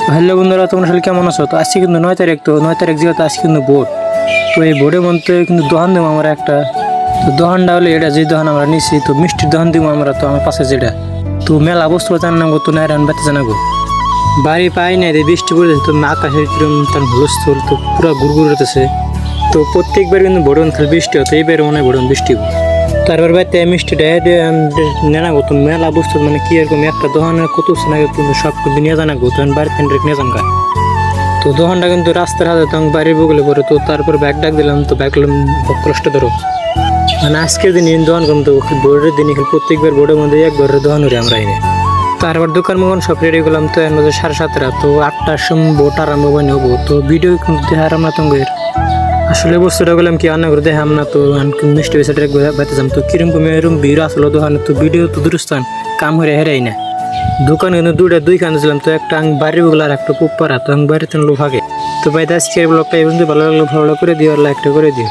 Hello বন্ধুরা, তোমরা আসলে কেমন আছো? তো আজকে কিন্তু 9 তারিখ, তো 9 তারিখ যেহেতু আজকে কিন্তু ভোট, তো এই ভোটের মধ্যে কিন্তু দোকান দেবো আমরা একটা। তো দোকানটা হলে এটা যে দোকান আমরা নিচ্ছি, তো মিষ্টির দোকান দিব আমরা। তো আমার পাশে যেটা, তো মেলা বস্তু জানাবো, তো নাইরান বাতি জানাবো বাড়ি পাই নাই রে, বৃষ্টি পড়েছে, তো আকাশের কিরম তার হুলস্থুল, তো পুরো গুড়গুড় হতেছে। তো প্রত্যেকবার কিন্তু ভোটন খালি বৃষ্টি হতো, এইবার মনে হয় ভোটন বৃষ্টি হবো। তারপর বাড়িতে মিষ্টি নেনা গো, তো মেলা বস্তু মানে কি এরকম একটা দোকানে কত না কিন্তু সব কিন্তু নিয়ে জানা গো, তখন বাড়িতে নিয়ে যান গা। তো দোকানটা কিন্তু রাস্তার হাতে, তখন বাড়ির বগলে পরে। তো তারপর ব্যাগ ডাক দিলাম, তো ব্যাগ কষ্ট ধরো মানে আজকের দিন দোকান কিন্তু বোর্ডের দিনই প্রত্যেকবার বোর্ডের মধ্যে একবার দোকান হরে আমরা এনে। তারপর দোকান মোকান সব রেডি করলাম, তো এর মধ্যে 7:30, তো 8টার সময় ভোট আরম্ভ বানি হবো। তো ভিডিও কিন্তু দেখার আমরা তোমাদের আসলে বস্তুটা গেলাম কি রান্না করে দেখাম না, তো মিষ্টি বেসাটা বাইতে যাম। তো কিরকম এরকম ভিড় আসলো দোকানে, তো ভিডিও তো দূরস্থান কাম হয়ে হেরাই না। দোকান কিন্তু দুইখানে ছিলাম, তো একটা বাড়ির বগুলো আর একটা পুপারা, তো বাড়িতে লোক আগে। তো বাইরে আজকের ব্লগটা এই পর্যন্ত ভালো লাগলো, ভালো করে দিও, লাইকটা করে দিও।